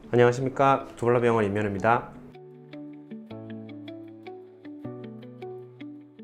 안녕하십니까, 두블라병원 임현우입니다.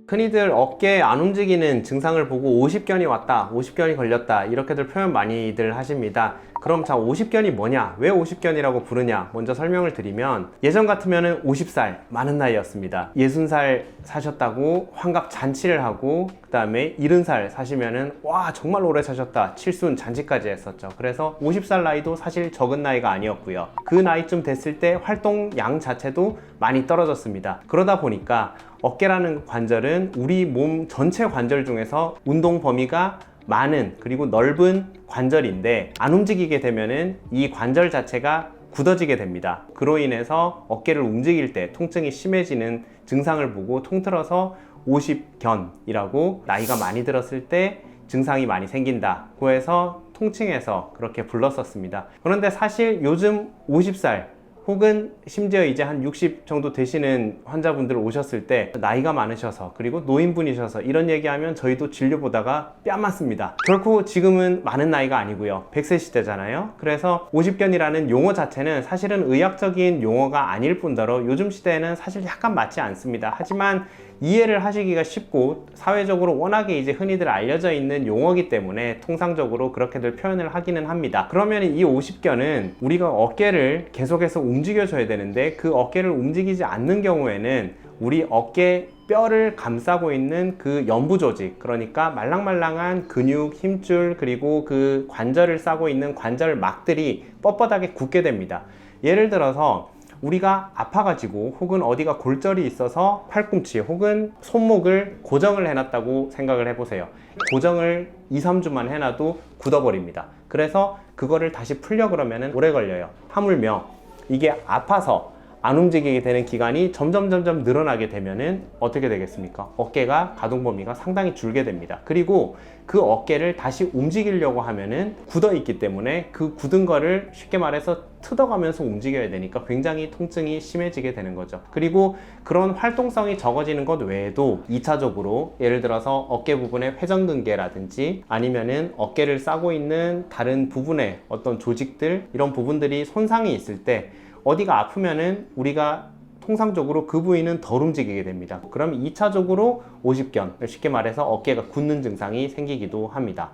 흔히들 어깨 안 움직이는 증상을 보고 50견이 왔다, 50견이 걸렸다 이렇게들 표현 많이들 하십니다. 그럼 자, 50견이 뭐냐, 왜 50견이라고 부르냐 먼저 설명을 드리면, 예전 같으면 50살 많은 나이였습니다. 60살 사셨다고 환갑 잔치를 하고, 그 다음에 70살 사시면은 와 정말 오래 사셨다, 칠순 잔치까지 했었죠. 그래서 50살 나이도 사실 적은 나이가 아니었고요. 그 나이쯤 됐을 때 활동량 자체도 많이 떨어졌습니다. 그러다 보니까 어깨라는 관절은 우리 몸 전체 관절 중에서 운동 범위가 많은, 그리고 넓은 관절인데, 안 움직이게 되면은 이 관절 자체가 굳어지게 됩니다. 그로 인해서 어깨를 움직일 때 통증이 심해지는 증상을 보고 통틀어서 50견이라고, 나이가 많이 들었을 때 증상이 많이 생긴다고 해서 통칭해서 그렇게 불렀었습니다. 그런데 사실 요즘 50살 혹은 심지어 이제 한 60 정도 되시는 환자분들 오셨을 때 나이가 많으셔서, 그리고 노인분이셔서 이런 얘기하면 저희도 진료 보다가 뺨 맞습니다. 결코 지금은 많은 나이가 아니고요, 100세 시대잖아요. 그래서 50견이라는 용어 자체는 사실은 의학적인 용어가 아닐 뿐더러 요즘 시대에는 사실 약간 맞지 않습니다. 하지만 이해를 하시기가 쉽고 사회적으로 워낙에 이제 흔히들 알려져 있는 용어이기 때문에 통상적으로 그렇게들 표현을 하기는 합니다. 그러면 이 50견은 우리가 어깨를 계속해서 움직여줘야 되는데, 그 어깨를 움직이지 않는 경우에는 우리 어깨 뼈를 감싸고 있는 그 연부 조직, 그러니까 말랑말랑한 근육, 힘줄, 그리고 그 관절을 싸고 있는 관절막들이 뻣뻣하게 굳게 됩니다. 예를 들어서 우리가 아파가지고 혹은 어디가 골절이 있어서 팔꿈치 혹은 손목을 고정을 해놨다고 생각을 해보세요. 고정을 2-3주만 해놔도 굳어버립니다. 그래서 그거를 다시 풀려 그러면 오래 걸려요. 하물며 이게 아파서 안 움직이게 되는 기간이 점점 늘어나게 되면은 어떻게 되겠습니까? 어깨가 가동 범위가 상당히 줄게 됩니다. 그리고 그 어깨를 다시 움직이려고 하면은 굳어 있기 때문에 그 굳은 거를 쉽게 말해서 뜯어가면서 움직여야 되니까 굉장히 통증이 심해지게 되는 거죠. 그리고 그런 활동성이 적어지는 것 외에도 2차적으로 예를 들어서 어깨 부분의 회전근개라든지 아니면은 어깨를 싸고 있는 다른 부분의 어떤 조직들, 이런 부분들이 손상이 있을 때 어디가 아프면은 우리가 통상적으로 그 부위는 덜 움직이게 됩니다. 그럼 2차적으로 50견, 쉽게 말해서 어깨가 굳는 증상이 생기기도 합니다.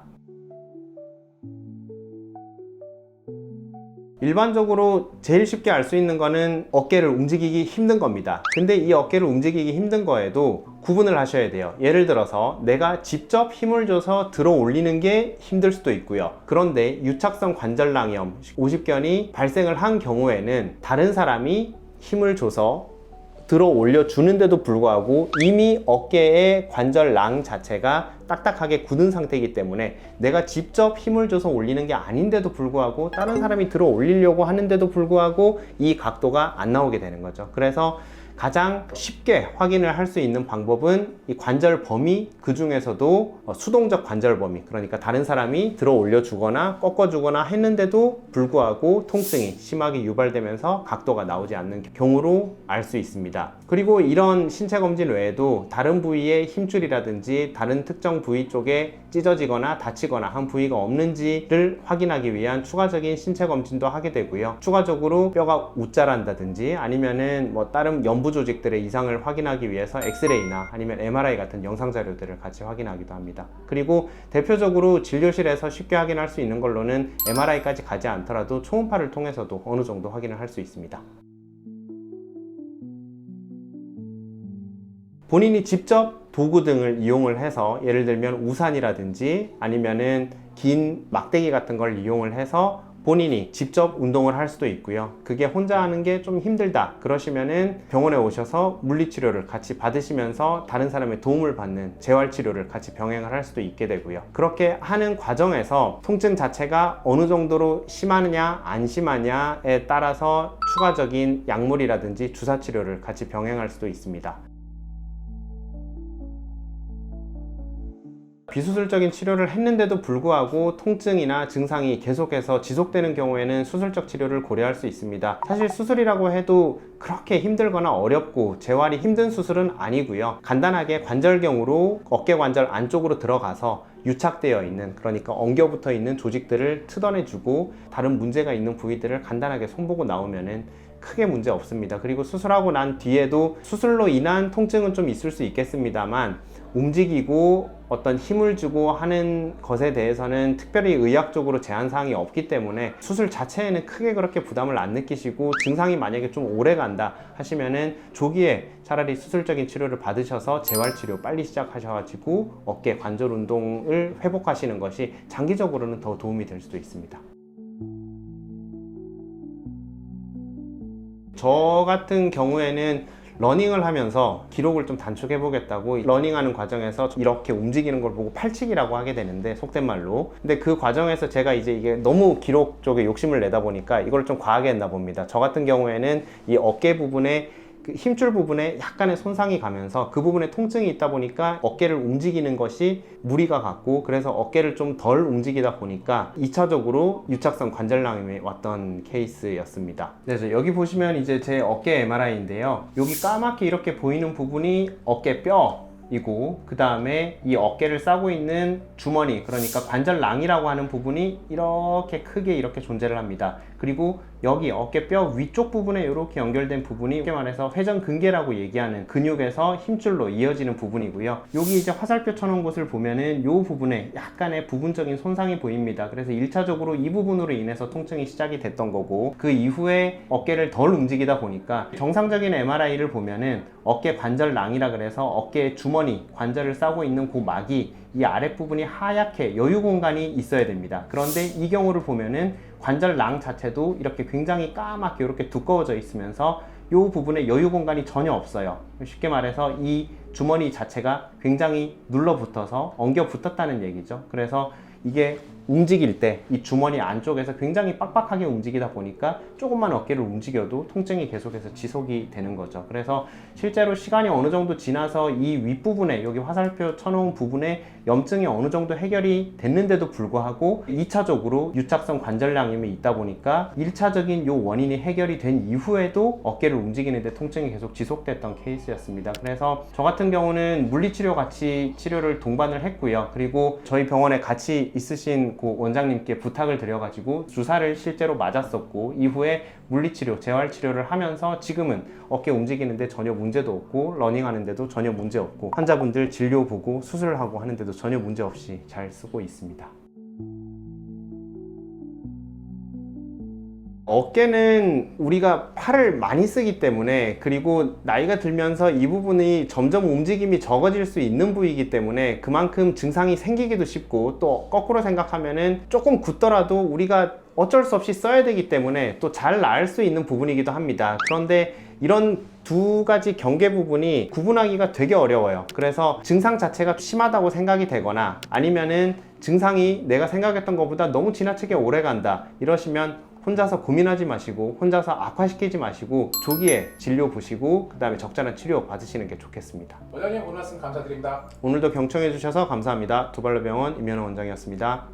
일반적으로 제일 쉽게 알 수 있는 거는 어깨를 움직이기 힘든 겁니다. 근데 이 어깨를 움직이기 힘든 거에도 구분을 하셔야 돼요. 예를 들어서 내가 직접 힘을 줘서 들어 올리는 게 힘들 수도 있고요. 그런데 유착성 관절낭염 50견이 발생을 한 경우에는 다른 사람이 힘을 줘서 들어 올려주는데도 불구하고 이미 어깨의 관절낭 자체가 딱딱하게 굳은 상태이기 때문에 내가 직접 힘을 줘서 올리는 게 아닌데도 불구하고 다른 사람이 들어 올리려고 하는데도 불구하고 이 각도가 안 나오게 되는 거죠. 그래서 가장 쉽게 확인을 할 수 있는 방법은 이 관절 범위, 그 중에서도 수동적 관절 범위, 그러니까 다른 사람이 들어 올려주거나 꺾어주거나 했는데도 불구하고 통증이 심하게 유발되면서 각도가 나오지 않는 경우로 알 수 있습니다. 그리고 이런 신체 검진 외에도 다른 부위의 힘줄이라든지 다른 특정 부위 쪽에 찢어지거나 다치거나 한 부위가 없는지를 확인하기 위한 추가적인 신체 검진도 하게 되고요. 추가적으로 뼈가 웃자란다든지 아니면은 뭐 다른 연부 조직들의 이상을 확인하기 위해서 엑스레이나 아니면 MRI 같은 영상 자료들을 같이 확인하기도 합니다. 그리고 대표적으로 진료실에서 쉽게 확인할 수 있는 걸로는 MRI까지 가지 않더라도 초음파를 통해서도 어느 정도 확인을 할 수 있습니다. 본인이 직접 도구 등을 이용을 해서, 예를 들면 우산이라든지 아니면은 긴 막대기 같은 걸 이용을 해서 본인이 직접 운동을 할 수도 있고요. 그게 혼자 하는 게 좀 힘들다 그러시면은 병원에 오셔서 물리치료를 같이 받으시면서 다른 사람의 도움을 받는 재활치료를 같이 병행을 할 수도 있게 되고요. 그렇게 하는 과정에서 통증 자체가 어느 정도로 심하느냐 안 심하냐에 따라서 추가적인 약물이라든지 주사치료를 같이 병행할 수도 있습니다. 비수술적인 치료를 했는데도 불구하고 통증이나 증상이 계속해서 지속되는 경우에는 수술적 치료를 고려할 수 있습니다. 사실 수술이라고 해도 그렇게 힘들거나 어렵고 재활이 힘든 수술은 아니고요. 간단하게 관절경으로 어깨 관절 안쪽으로 들어가서 유착되어 있는, 그러니까 엉겨붙어 있는 조직들을 뜯어내주고 다른 문제가 있는 부위들을 간단하게 손보고 나오면은 크게 문제 없습니다. 그리고 수술하고 난 뒤에도 수술로 인한 통증은 좀 있을 수 있겠습니다만 움직이고 어떤 힘을 주고 하는 것에 대해서는 특별히 의학적으로 제한사항이 없기 때문에 수술 자체에는 크게 그렇게 부담을 안 느끼시고, 증상이 만약에 좀 오래 간다 하시면은 조기에 차라리 수술적인 치료를 받으셔서 재활치료 빨리 시작하셔가지고 어깨 관절 운동을 회복하시는 것이 장기적으로는 더 도움이 될 수도 있습니다. 저 같은 경우에는 러닝을 하면서 기록을 좀 단축해 보겠다고 러닝하는 과정에서 이렇게 움직이는 걸 보고 팔치기라고 하게 되는데, 속된 말로. 근데 그 과정에서 제가 이제 이게 너무 기록 쪽에 욕심을 내다 보니까 이걸 좀 과하게 했나 봅니다. 저 같은 경우에는 이 어깨 부분에 그 힘줄 부분에 약간의 손상이 가면서 그 부분에 통증이 있다 보니까 어깨를 움직이는 것이 무리가 갔고, 그래서 어깨를 좀 덜 움직이다 보니까 2차적으로 유착성 관절낭이 왔던 케이스였습니다. 그래서 여기 보시면 이제 제 어깨 MRI인데요. 여기 까맣게 이렇게 보이는 부분이 어깨 뼈이고, 그 다음에 이 어깨를 싸고 있는 주머니, 그러니까 관절낭이라고 하는 부분이 이렇게 크게 이렇게 존재를 합니다. 그리고 여기 어깨뼈 위쪽 부분에 이렇게 연결된 부분이 쉽게 말해서 회전근개라고 얘기하는 근육에서 힘줄로 이어지는 부분이고요. 여기 이제 화살표 쳐놓은 곳을 보면은 이 부분에 약간의 부분적인 손상이 보입니다. 그래서 1차적으로 이 부분으로 인해서 통증이 시작이 됐던 거고, 그 이후에 어깨를 덜 움직이다 보니까 정상적인 MRI를 보면은 어깨 관절낭이라 그래서 어깨의 주머니, 관절을 싸고 있는 그 막이 이 아랫부분이 하얗게 여유 공간이 있어야 됩니다. 그런데 이 경우를 보면은 관절낭 자체도 이렇게 굉장히 까맣게 이렇게 두꺼워져 있으면서 이 부분에 여유 공간이 전혀 없어요. 쉽게 말해서 이 주머니 자체가 굉장히 눌러붙어서 엉겨 붙었다는 얘기죠. 그래서 이게 움직일 때 이 주머니 안쪽에서 굉장히 빡빡하게 움직이다 보니까 조금만 어깨를 움직여도 통증이 계속해서 지속이 되는 거죠. 그래서 실제로 시간이 어느 정도 지나서 이 윗부분에, 여기 화살표 쳐놓은 부분에 염증이 어느 정도 해결이 됐는데도 불구하고 2차적으로 유착성 관절량염이 있다 보니까 1차적인 요 원인이 해결이 된 이후에도 어깨를 움직이는데 통증이 계속 지속됐던 케이스였습니다. 그래서 저 같은 경우는 물리치료 같이 치료를 동반을 했고요. 그리고 저희 병원에 같이 있으신 그 원장님께 부탁을 드려가지고 주사를 실제로 맞았었고, 이후에 물리치료, 재활치료를 하면서 지금은 어깨 움직이는데 전혀 문제도 없고, 러닝하는데도 전혀 문제 없고, 환자분들 진료 보고 수술을 하고 하는데도 전혀 문제 없이 잘 쓰고 있습니다. 어깨는 우리가 팔을 많이 쓰기 때문에, 그리고 나이가 들면서 이 부분이 점점 움직임이 적어질 수 있는 부위이기 때문에 그만큼 증상이 생기기도 쉽고, 또 거꾸로 생각하면은 조금 굳더라도 우리가 어쩔 수 없이 써야 되기 때문에 또 잘 나을 수 있는 부분이기도 합니다. 그런데 이런 두 가지 경계 부분이 구분하기가 되게 어려워요. 그래서 증상 자체가 심하다고 생각이 되거나, 아니면은 증상이 내가 생각했던 것보다 너무 지나치게 오래 간다 이러시면 혼자서 고민하지 마시고, 혼자서 악화시키지 마시고, 조기에 진료 보시고 그 다음에 적절한 치료 받으시는 게 좋겠습니다. 원장님, 오늘 말씀 감사드립니다. 오늘도 경청해 주셔서 감사합니다. 두발로병원 임현호 원장이었습니다.